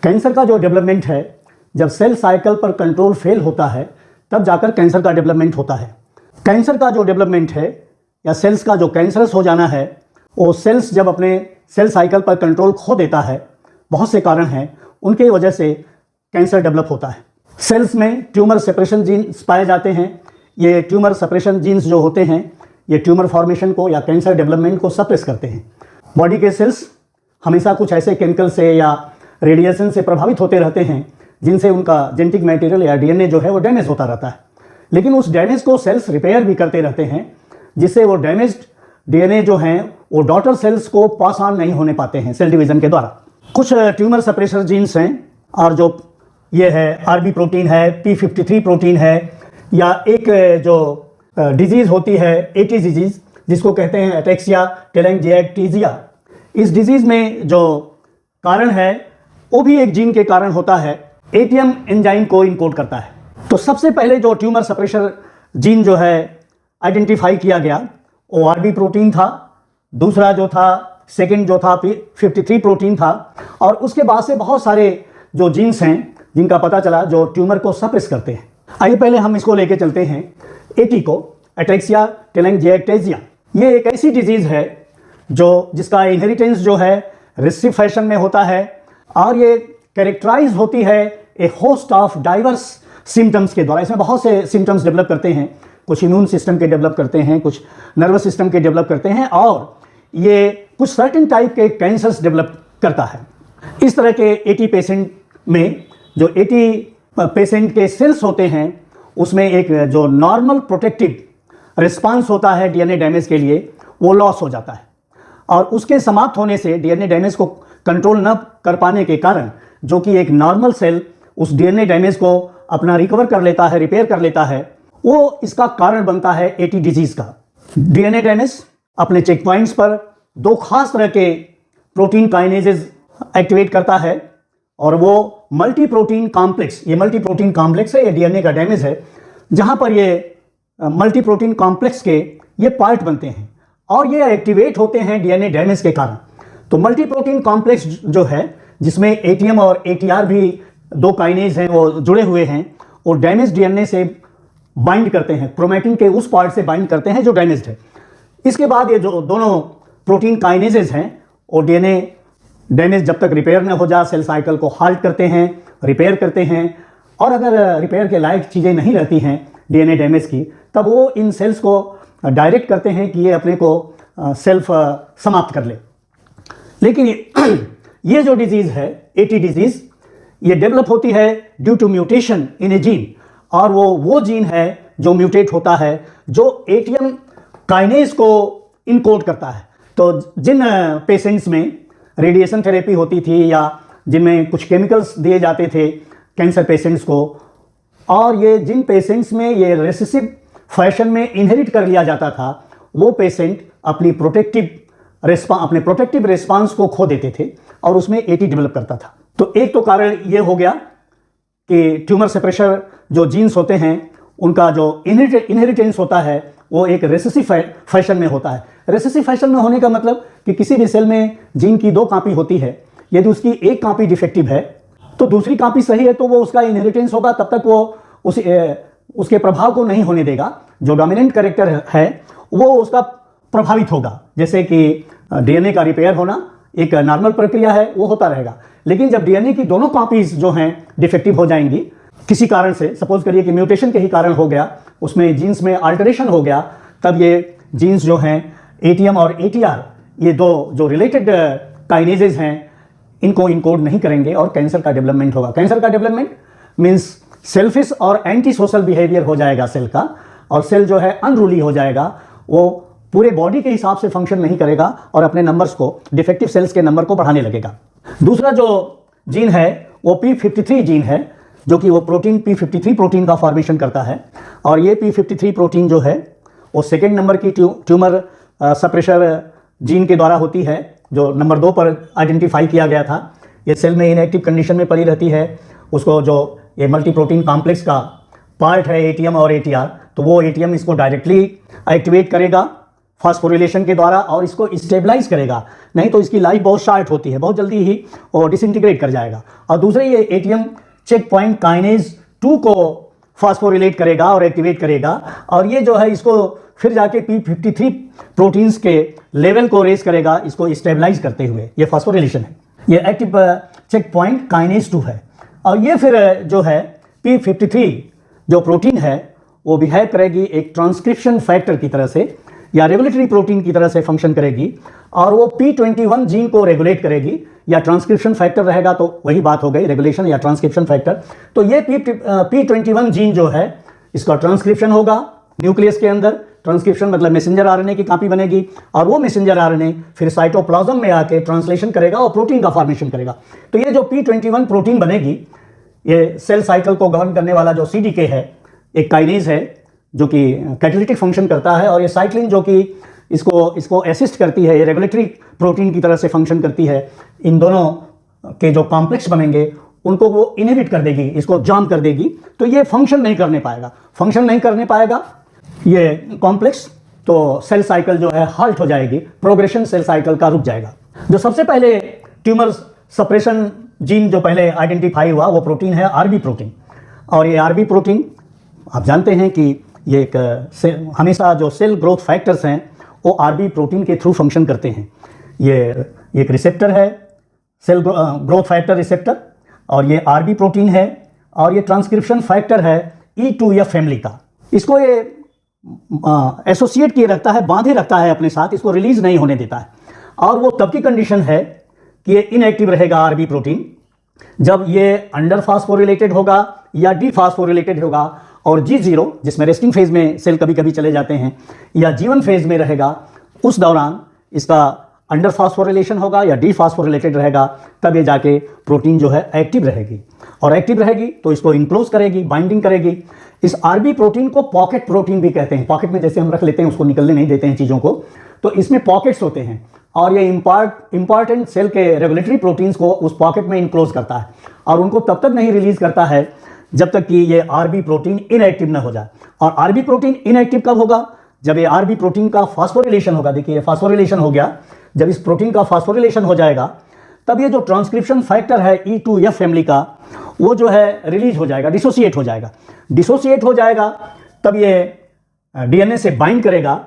Cancer का जो development है, जब सेल साइकिल पर कंट्रोल फेल होता है तब जाकर कैंसर का डेवलपमेंट होता है। कैंसर का जो डेवलपमेंट है या सेल्स का जो कैंसरस हो जाना है, वो सेल्स जब अपने सेल साइकिल पर कंट्रोल खो देता है, बहुत से कारण हैं, उनके वजह से कैंसर डेवलप होता है। सेल्स में ट्यूमर सेपरेशन जीन्स पाए जाते हैं। ये ट्यूमर सेपरेशन जीन्स जो होते हैं, ये ट्यूमर फॉर्मेशन को या कैंसर डेवलपमेंट को सप्रेस करते हैं। बॉडी के सेल्स हमेशा कुछ ऐसे केमिकल से या रेडिएशन से प्रभावित होते रहते हैं जिनसे उनका जेनेटिक मटेरियल या डीएनए जो है वो डैमेज होता रहता है। लेकिन उस डैमेज को सेल्स रिपेयर भी करते रहते हैं, जिससे वो डैमेज्ड डीएनए जो हैं वो डॉटर सेल्स को पास ऑन नहीं होने पाते हैं सेल डिवीजन के द्वारा। कुछ ट्यूमर सप्रेसर जीन्स हैं, और जो ये है आरबी प्रोटीन है, P53 प्रोटीन है, या एक जो डिजीज़ होती है एटी डिजीज़, जिसको कहते हैं एटेक्सिया टेलेंजियाक्टीजिया। इस डिजीज़ में जो कारण है वो भी एक जीन के कारण होता है, एटीएम एंजाइम को इनकोड करता है। तो सबसे पहले जो ट्यूमर सप्रेशर जीन जो है आइडेंटिफाई किया गया वो आरबी प्रोटीन था। दूसरा जो था, सेकंड जो था P53 प्रोटीन था। और उसके बाद से बहुत सारे जो जीन्स हैं जिनका पता चला जो ट्यूमर को सप्रेस करते हैं। आइए पहले हम इसको लेके चलते हैं, एटी को, एटेक्सिया टेलेंजियाक्टीजिया। ये एक ऐसी डिजीज़ है जिसका इनहेरिटेंस जो है रिसेसिव फैशन में होता है, और ये कैरेक्टराइज होती है ए होस्ट ऑफ डाइवर्स सिम्टम्स के द्वारा। इसमें बहुत से सिम्टम्स डेवलप करते हैं, कुछ इम्यून सिस्टम के डेवलप करते हैं, कुछ नर्वस सिस्टम के डेवलप करते हैं, और ये कुछ सर्टेन टाइप के कैंसर्स डेवलप करता है। इस तरह के 80 पेशेंट में जो 80 पेशेंट के सेल्स होते हैं उसमें एक जो नॉर्मल प्रोटेक्टिव रिस्पांस होता है डीएनए डैमेज के लिए, वो लॉस हो जाता है। और उसके समाप्त होने से डीएनए डैमेज को कंट्रोल न कर पाने के कारण जो कि एक नॉर्मल सेल उस डीएनए डैमेज को अपना रिकवर कर लेता है, रिपेयर कर लेता है, वो इसका कारण बनता है एटी डिजीज़ का। डीएनए डैमेज अपने चेक पॉइंट्स पर दो खास तरह के प्रोटीन काइनेजेस एक्टिवेट करता है, और वो मल्टी प्रोटीन कॉम्प्लेक्स, ये मल्टी प्रोटीन कॉम्प्लेक्स है, ये डीएनए का डैमेज है, जहाँ पर ये मल्टी प्रोटीन कॉम्प्लेक्स के ये पार्ट बनते हैं और ये एक्टिवेट होते हैं डीएनए डैमेज के कारण। तो मल्टी प्रोटीन कॉम्प्लेक्स जो है, जिसमें एटीएम और एटीआर भी दो काइनेज हैं वो जुड़े हुए हैं, वो डैमेज डीएनए से बाइंड करते हैं, क्रोमैटिन के उस पार्ट से बाइंड करते हैं जो डैमेज्ड है। इसके बाद ये जो दोनों प्रोटीन काइनेजेस हैं वो डीएनए डैमेज जब तक रिपेयर न हो जाए सेल साइकिल को हाल्ट करते हैं, रिपेयर करते हैं, और अगर रिपेयर के लायक चीज़ें नहीं रहती हैं डीएनए डैमेज की, तब वो इन सेल्स को डायरेक्ट करते हैं कि ये अपने को सेल्फ समाप्त कर ले। लेकिन ये जो डिजीज़ है एटी डिजीज़, ये डेवलप होती है due to mutation in a gene, और वो जीन है जो म्यूटेट होता है जो एटीएम काइनेज को इनकोड करता है। तो जिन पेशेंट्स में रेडिएशन थेरेपी होती थी या जिनमें कुछ केमिकल्स दिए जाते थे कैंसर पेशेंट्स को, और ये जिन पेशेंट्स में ये रेसेसिव फैशन में इनहेरिट कर लिया जाता था, वो पेशेंट अपने प्रोटेक्टिव रिस्पांस को खो देते थे और उसमें एटी डेवलप करता था। तो एक तो कारण ये हो गया कि ट्यूमर सेपरेशर जो जीन्स होते हैं उनका जो इनहेरिटेंस होता है वो एक रेसेसिव फैशन में होता है। रेसेसिव फैशन में होने का मतलब कि किसी भी सेल में जीन की दो कॉपी होती है, यदि उसकी एक कॉपी डिफेक्टिव है तो दूसरी कॉपी सही है, तो वो उसका इनहेरिटेंस होगा, तब तक वो उसके प्रभाव को नहीं होने देगा। जो डोमिनेंट कैरेक्टर है वो उसका प्रभावित होगा। जैसे कि डीएनए का रिपेयर होना एक नॉर्मल प्रक्रिया है, वो होता रहेगा। लेकिन जब डीएनए की दोनों कॉपीज जो हैं डिफेक्टिव हो जाएंगी किसी कारण से, सपोज करिए कि म्यूटेशन के ही कारण हो गया, उसमें जीन्स में अल्टरेशन हो गया, तब ये जीन्स जो हैं एटीएम और एटीआर, ये दो जो रिलेटेड काइनेजेस हैं, इनको इनकोड नहीं करेंगे और कैंसर का डेवलपमेंट होगा। कैंसर का डेवलपमेंट मीन्स सेल्फिश और एंटी सोशल बिहेवियर हो जाएगा सेल का, और सेल जो है अनरूली हो जाएगा, वो पूरे बॉडी के हिसाब से फंक्शन नहीं करेगा और अपने नंबर्स को, डिफेक्टिव सेल्स के नंबर को बढ़ाने लगेगा। दूसरा जो जीन है वो P53 जीन है, जो कि वो प्रोटीन P53 प्रोटीन का फॉर्मेशन करता है, और ये P53 प्रोटीन जो है वो सेकेंड नंबर की ट्यूमर सप्रेशर जीन के द्वारा होती है, जो नंबर 2 पर आइडेंटिफाई किया गया था। ये सेल में इनएक्टिव कंडीशन में पड़ी रहती है, उसको जो ये मल्टी प्रोटीन कॉम्प्लेक्स का पार्ट है एटीएम और एटीआर, तो वो एटीएम इसको डायरेक्टली एक्टिवेट करेगा फास्फोरिलेशन के द्वारा और इसको स्टेबलाइज करेगा, नहीं तो इसकी लाइफ बहुत शॉर्ट होती है, बहुत जल्दी ही वो डिसइंटीग्रेट कर जाएगा। और दूसरे ये एटीएम चेक पॉइंट काइनेज 2 को फास्फोरिलेट करेगा और एक्टिवेट करेगा, और ये जो है इसको फिर जाके P53 प्रोटीन्स के लेवल को रेज करेगा, इसको स्टेबलाइज करते हुए। ये फास्फोरिलेशन है, ये एक्टिव चेक पॉइंट काइनेज 2 है। और ये फिर जो है P53 जो प्रोटीन है वो बिहेव करेगी एक ट्रांसक्रिप्शन फैक्टर की तरह से या रेगुलेटरी प्रोटीन की तरह से फंक्शन करेगी, और वो P21 जीन को रेगुलेट करेगी, या ट्रांसक्रिप्शन फैक्टर रहेगा तो वही बात हो गई, रेगुलेशन या ट्रांसक्रिप्शन फैक्टर। तो ये P21 जीन जो है इसका ट्रांसक्रिप्शन होगा न्यूक्लियस के अंदर। ट्रांसक्रिप्शन मतलब मैसेंजर आरएनए की कॉपी बनेगी, और वो मैसेंजर आरएनए फिर साइटोप्लाज्म में आके ट्रांसलेशन करेगा और प्रोटीन का फॉर्मेशन करेगा। तो ये जो P21 प्रोटीन बनेगी, ये सेल साइकिल को गवर्न करने वाला जो CDK है, एक काइनेज है जो कि कैटालिटिक फंक्शन करता है, और ये साइक्लिन जो कि इसको असिस्ट करती है, ये रेगुलेटरी प्रोटीन की तरह से फंक्शन करती है। इन दोनों के जो कॉम्प्लेक्स बनेंगे उनको वो इनहिबिट कर देगी, इसको जाम कर देगी, तो ये फंक्शन नहीं करने पाएगा ये कॉम्प्लेक्स, तो सेल साइकिल जो है हाल्ट हो जाएगी, प्रोग्रेशन सेल साइकिल का रुक जाएगा। जो सबसे पहले ट्यूमर सप्रेशन जीन जो पहले आइडेंटिफाई हुआ वो प्रोटीन है RB प्रोटीन। और ये RB प्रोटीन आप जानते हैं कि ये एक हमेशा जो सेल ग्रोथ फैक्टर्स हैं वो RB प्रोटीन के थ्रू फंक्शन करते हैं। ये एक रिसेप्टर है, सेल ग्रोथ फैक्टर रिसेप्टर, और ये RB प्रोटीन है, और ये ट्रांसक्रिप्शन फैक्टर है E2F फैमिली का। इसको ये एसोसिएट किए रखता है, बांधे रखता है अपने साथ, इसको रिलीज नहीं होने देता है। और वो तब की कंडीशन है कि ये इनएक्टिव रहेगा RB प्रोटीन जब ये अंडर फास्फोरिलेटेड होगा या डीफास्फोरिलेटेड होगा, और G0 जिसमें रेस्टिंग फेज में सेल कभी कभी चले जाते हैं, या G1 फेज में रहेगा, उस दौरान इसका अंडर फास्फोरिलेशन होगा या डीफास्फोरिलेटेड रहेगा, तब ये जाके प्रोटीन जो है एक्टिव रहेगी। और एक्टिव रहेगी तो इसको इनक्लोज करेगी, बाइंडिंग करेगी। इस RB प्रोटीन को पॉकेट प्रोटीन भी कहते हैं। पॉकेट में जैसे हम रख लेते हैं, उसको निकलने नहीं देते हैं चीज़ों को, तो इसमें पॉकेट्स होते हैं, और ये इंपॉर्टेंट सेल के रेगुलेटरी प्रोटीन्स को उस पॉकेट में इनक्लोज करता है, और उनको तब तक नहीं रिलीज करता है जब तक कि ये RB प्रोटीन इनएक्टिव ना हो जाए। और RB प्रोटीन इनएक्टिव कब होगा? जब ये RB प्रोटीन का फास्फोरिलेशन होगा। देखिए ये फास्फोरिलेशन हो गया, जब इस प्रोटीन का फास्फोरिलेशन हो जाएगा तब ये जो ट्रांसक्रिप्शन फैक्टर है E2F फैमिली का, वो जो है रिलीज हो जाएगा, डिसोसिएट हो जाएगा। तब ये DNA से बाइंड करेगा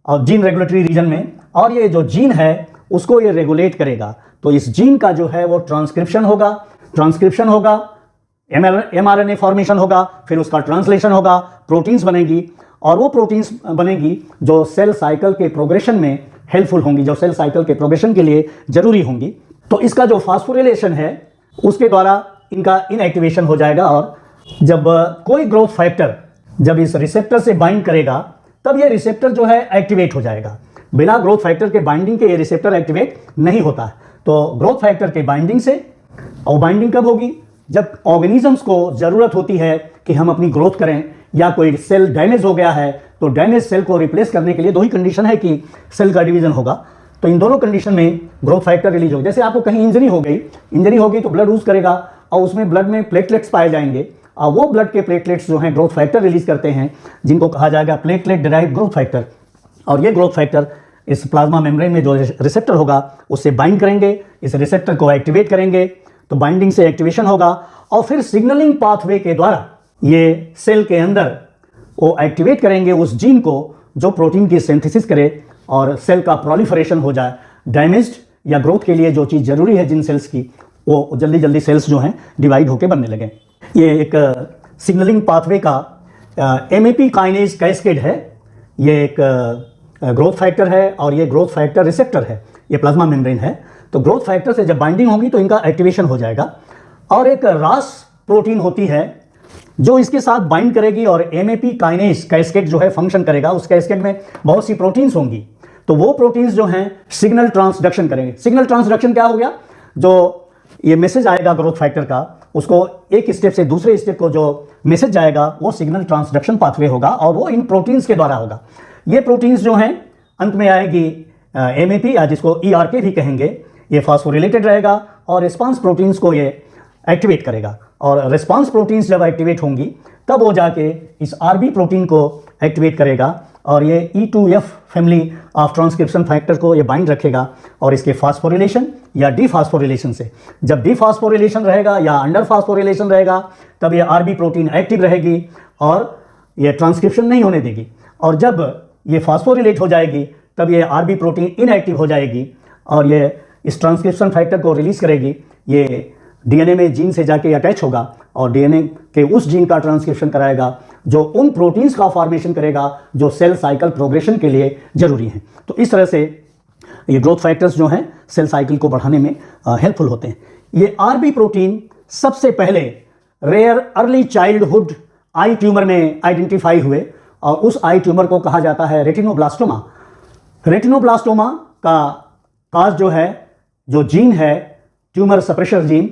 और जीन रेगुलेटरी रीजन में, और ये जो जीन है उसको ये रेगुलेट करेगा। तो इस जीन का जो है वो ट्रांसक्रिप्शन होगा, mRNA फॉर्मेशन होगा, फिर उसका ट्रांसलेशन होगा, प्रोटीन्स बनेगी, और वो प्रोटीन्स बनेगी जो सेल साइकिल के प्रोग्रेशन में हेल्पफुल होंगी, जो सेल साइकिल के प्रोग्रेशन के लिए जरूरी होंगी। तो इसका जो फास्फोरिलेशन है उसके द्वारा इनका इनएक्टिवेशन हो जाएगा, और जब कोई ग्रोथ फैक्टर जब इस रिसेप्टर से बाइंड करेगा तब ये रिसेप्टर जो है एक्टिवेट हो जाएगा। बिना ग्रोथ फैक्टर के बाइंडिंग के ये रिसेप्टर एक्टिवेट नहीं होता है। तो ग्रोथ फैक्टर के बाइंडिंग से, और बाइंडिंग कब होगी? जब ऑर्गेनिजम्स को ज़रूरत होती है कि हम अपनी ग्रोथ करें, या कोई सेल डैमेज हो गया है तो डैमेज सेल को रिप्लेस करने के लिए दो ही कंडीशन है कि सेल का डिवीजन होगा। तो इन दोनों कंडीशन में ग्रोथ फैक्टर रिलीज होगा। जैसे आपको कहीं इंजरी होगी तो ब्लड यूज करेगा, और उसमें ब्लड में प्लेटलेट्स पाए जाएंगे, और वो ब्लड के प्लेटलेट्स जो हैं ग्रोथ फैक्टर रिलीज करते हैं, जिनको कहा जाएगा प्लेटलेट डिराइव्ड ग्रोथ फैक्टर। और ये ग्रोथ फैक्टर इस प्लाज्मा मेम्ब्रेन में जो रिसेप्टर होगा उससे बाइंड करेंगे, इस रिसेप्टर को एक्टिवेट करेंगे, तो बाइंडिंग से एक्टिवेशन होगा, और फिर सिग्नलिंग पाथवे के द्वारा ये सेल के अंदर वो एक्टिवेट करेंगे उस जीन को जो प्रोटीन की सिंथेसिस करे और सेल का प्रोलिफरेशन हो जाए। डैमेज्ड या ग्रोथ के लिए जो चीज़ जरूरी है जिन सेल्स की, वो जल्दी जल्दी सेल्स जो हैं डिवाइड होकर बनने लगे। ये एक सिग्नलिंग पाथवे का MAP काइनेज कैस्केड है। ये एक ग्रोथ फैक्टर है, और ये ग्रोथ फैक्टर रिसेप्टर है, ये प्लाज्मा मेम्ब्रेन है। तो ग्रोथ फैक्टर से जब बाइंडिंग होगी तो इनका एक्टिवेशन हो जाएगा। और एक RAS प्रोटीन होती है जो इसके साथ बाइंड करेगी, और MAP काइनेज कैस्केड जो है फंक्शन करेगा। उस कैस्केड में बहुत सी प्रोटीन्स होंगी, तो वो प्रोटीन्स जो हैं सिग्नल ट्रांसडक्शन करेंगे। सिग्नल ट्रांसडक्शन क्या हो गया? जो ये मैसेज आएगा ग्रोथ फैक्टर का, उसको एक स्टेप से दूसरे स्टेप को जो मैसेज जाएगा वो सिग्नल ट्रांसडक्शन पाथवे होगा, और वो इन प्रोटीन्स के द्वारा होगा। ये प्रोटीन्स जो हैं अंत में आएगी MAP, या जिसको ERK भी कहेंगे, ये फास्फोरिलेटेड रहेगा, और रिस्पांस प्रोटीन्स को ये एक्टिवेट करेगा। और रिस्पांस प्रोटीन्स जब एक्टिवेट होंगी तब वो जाके इस आरबी प्रोटीन को एक्टिवेट करेगा और ये E2F family of transcription factor को ये बाइंड रखेगा और इसके फास्फोरिलेशन या डीफास्फोरिलेशन से, जब डीफास्फोरिलेशन रहेगा या अंडर फास्फोरिलेशन रहेगा तब ये आरबी प्रोटीन एक्टिव रहेगी और ये ट्रांसक्रिप्शन नहीं होने देगी, और जब ये फास्फोरिलेट हो जाएगी तब ये आरबी प्रोटीन इनएक्टिव हो जाएगी और ये इस ट्रांसक्रिप्शन फैक्टर को रिलीज करेगी। ये डीएनए में जीन से जाके अटैच होगा और डीएनए के उस जीन का ट्रांसक्रिप्शन कराएगा जो उन प्रोटीन्स का फॉर्मेशन करेगा जो सेल साइकिल प्रोग्रेशन के लिए जरूरी हैं। तो इस तरह से ये ग्रोथ फैक्टर्स जो हैं सेल साइकिल को बढ़ाने में हेल्पफुल होते हैं। ये आरबी प्रोटीन सबसे पहले rare early childhood eye tumour में आइडेंटिफाई हुए और उस आई ट्यूमर को कहा जाता है रेटिनोब्लास्टोमा। रेटिनोब्लास्टोमा का काज जो है, जो जीन है ट्यूमर सप्रेशर जीन,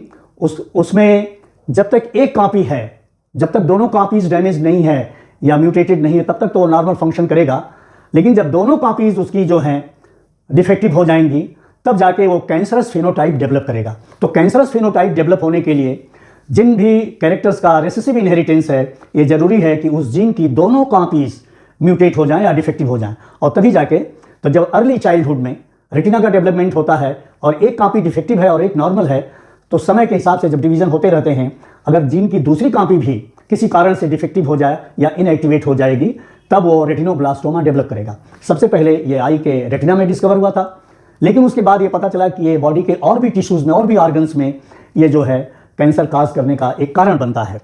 उसमें जब तक एक कॉपी है, जब तक दोनों कॉपीज डैमेज नहीं है या म्यूटेटेड नहीं है तब तक तो वो नॉर्मल फंक्शन करेगा, लेकिन जब दोनों कॉपीज उसकी जो हैं डिफेक्टिव हो जाएंगी तब जाके वो कैंसरस फिनोटाइप डेवलप करेगा। तो कैंसरस फिनोटाइप डेवलप होने के लिए जिन भी कैरेक्टर्स का रेसेसिव इनहेरिटेंस है, ये जरूरी है कि उस जीन की दोनों कॉपीज म्यूटेट हो जाएं या डिफेक्टिव हो जाएं, और तभी जाके तो जब अर्ली चाइल्डहुड में रेटिना का डेवलपमेंट होता है और एक कॉपी डिफेक्टिव है और एक नॉर्मल है, तो समय के हिसाब से जब डिवीजन होते रहते हैं, अगर जीन की दूसरी कॉपी भी किसी कारण से डिफेक्टिव हो जाए या इनएक्टिवेट हो जाएगी तब वो रेटिनोब्लास्टोमा डेवलप करेगा। सबसे पहले ये आई के रेटिना में डिस्कवर हुआ था, लेकिन उसके बाद ये पता चला कि ये बॉडी के और भी टिश्यूज में और भी ऑर्गन्स में ये जो है कैंसर काज करने का एक कारण बनता है।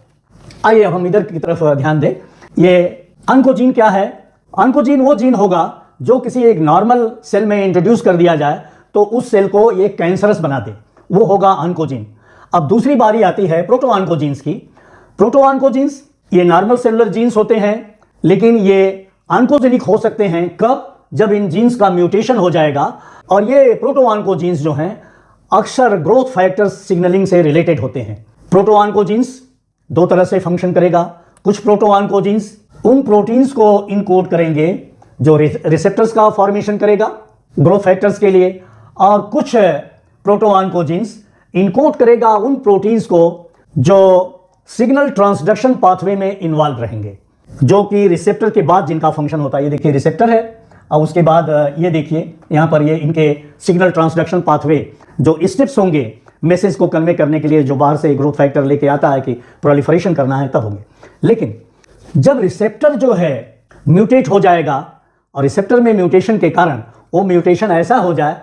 आइए अब हम इधर की तरफ ध्यान दें। ये ऑन्कोजीन क्या है? ऑन्कोजीन वो जीन होगा जो किसी एक नॉर्मल सेल में इंट्रोड्यूस कर दिया जाए तो उस सेल को ये कैंसरस बना दे, वो होगा ऑन्कोजीन। अब दूसरी बारी आती है प्रोटोऑन्कोजीन्स की। प्रोटोऑन्कोजीन्स ये नॉर्मल सेलुलर जीन्स होते हैं, लेकिन ये ऑन्कोजेनिक हो सकते हैं कब? जब इन जीन्स का म्यूटेशन हो जाएगा। और ये प्रोटोऑन्कोजीन्स जो हैं अक्सर ग्रोथ फैक्टर्स सिग्नलिंग से रिलेटेड होते हैं। प्रोटोऑन्कोजीन्स दो तरह से फंक्शन करेगा। कुछ प्रोटोऑन्कोजीन्स उन प्रोटीन्स को इनकोड करेंगे जो रिसेप्टर्स का फॉर्मेशन करेगा ग्रोथ फैक्टर्स के लिए, और कुछ प्रोटोऑन्कोजीन्स इनकोड करेगा उन प्रोटीन्स को जो सिग्नल ट्रांसडक्शन पाथवे में इन्वॉल्व रहेंगे, जो कि रिसेप्टर के बाद जिनका फंक्शन होता है। ये देखिए रिसेप्टर है और उसके बाद ये देखिए यहाँ पर ये इनके सिग्नल ट्रांसडक्शन पाथवे जो स्टेप्स होंगे मैसेज को कन्वे करने के लिए, जो बाहर से ग्रोथ फैक्टर लेके आता है कि प्रोलिफरेशन करना है तब होंगे। लेकिन जब रिसेप्टर जो है म्यूटेट हो जाएगा और रिसेप्टर में म्यूटेशन के कारण वो म्यूटेशन ऐसा हो जाए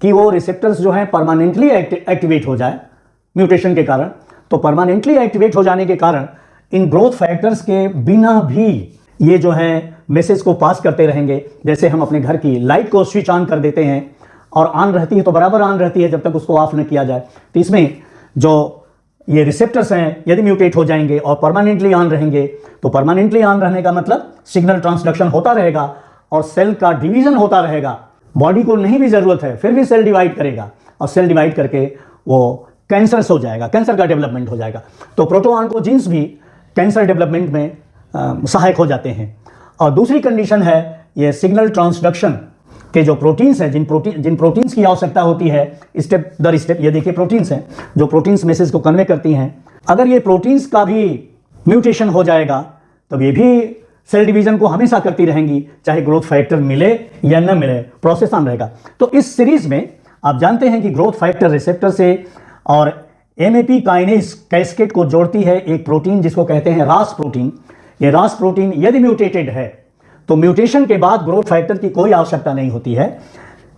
कि वो रिसेप्टर्स जो हैं परमानेंटली एक्टिवेट हो जाए म्यूटेशन के कारण, तो परमानेंटली एक्टिवेट हो जाने के कारण इन ग्रोथ फैक्टर्स के बिना भी ये जो है मैसेज को पास करते रहेंगे। जैसे हम अपने घर की लाइट को स्विच ऑन कर देते हैं और ऑन रहती है तो बराबर ऑन रहती है जब तक उसको ऑफ न किया जाए। तो इसमें जो ये रिसेप्टर्स हैं यदि म्यूटेट हो जाएंगे और परमानेंटली ऑन रहेंगे, तो परमानेंटली ऑन रहने का मतलब सिग्नल ट्रांसडक्शन होता रहेगा और सेल का डिवीजन होता रहेगा। बॉडी को नहीं भी जरूरत है फिर भी सेल डिवाइड करेगा और सेल डिवाइड करके वो कैंसरस हो जाएगा, कैंसर का डेवलपमेंट हो जाएगा। तो प्रोटोऑन्कोजीन्स भी कैंसर डेवलपमेंट में सहायक हो जाते हैं। और दूसरी कंडीशन है ये सिग्नल ट्रांसडक्शन के जो प्रोटीन्स हैं, जिन प्रोटीन्स की आवश्यकता होती है स्टेप दर स्टेप। ये देखिए प्रोटीन्स हैं जो प्रोटीन्स मैसेज को कन्वे करती हैं। अगर ये प्रोटीन्स का भी म्यूटेशन हो जाएगा तो ये भी सेल डिवीजन को हमेशा करती रहेंगी, चाहे ग्रोथ फैक्टर मिले या न मिले, प्रोसेस ऑन रहेगा। तो इस सीरीज में आप जानते हैं कि ग्रोथ फैक्टर रिसेप्टर से और एमएपी काइनेज कैस्केड को जोड़ती है एक प्रोटीन जिसको कहते हैं रास प्रोटीन। ये रास प्रोटीन यदि म्यूटेटेड है तो म्यूटेशन के बाद ग्रोथ फैक्टर की कोई आवश्यकता नहीं होती है।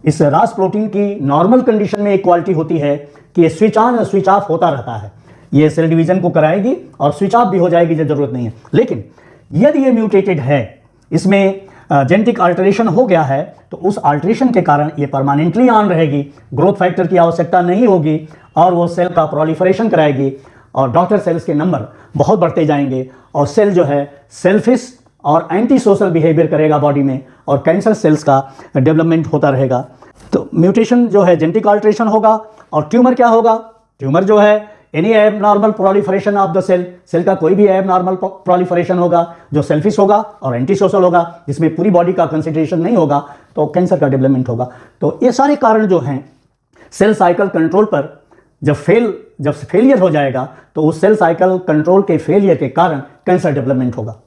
इस रास प्रोटीन की नॉर्मल कंडीशन में एक क्वालिटी होती है कि ये स्विच ऑन और स्विच ऑफ होता रहता है। ये सेल डिवीजन को कराएगी और स्विच ऑफ भी हो जाएगी जब जरूरत नहीं है। लेकिन यदि ये म्यूटेटेड है, इसमें जेनेटिक अल्टरेशन हो गया है, तो उस अल्टरेशन के कारण ये परमानेंटली ऑन रहेगी, ग्रोथ फैक्टर की आवश्यकता नहीं होगी और वो सेल का प्रोलिफरेशन कराएगी और डॉटर सेल्स के नंबर बहुत बढ़ते जाएंगे और सेल जो है सेल्फिश और एंटी सोशल बिहेवियर करेगा बॉडी में और कैंसर सेल्स का डेवलपमेंट होता रहेगा। तो म्यूटेशन जो है जेनेटिक अल्टरेशन होगा। और ट्यूमर क्या होगा? ट्यूमर जो है any abnormal proliferation of the cell, cell का कोई भी एबनॉर्मल प्रोलिफरेशन होगा जो सेल्फिश होगा और एंटी सोशल होगा, जिसमें पूरी बॉडी का कंसंट्रेशन नहीं होगा, तो कैंसर का डेवलपमेंट होगा। तो ये सारे कारण जो हैं सेल साइकिल कंट्रोल पर जब फेलियर हो जाएगा तो उस सेल साइकिल कंट्रोल के फेलियर के कारण कैंसर डेवलपमेंट होगा।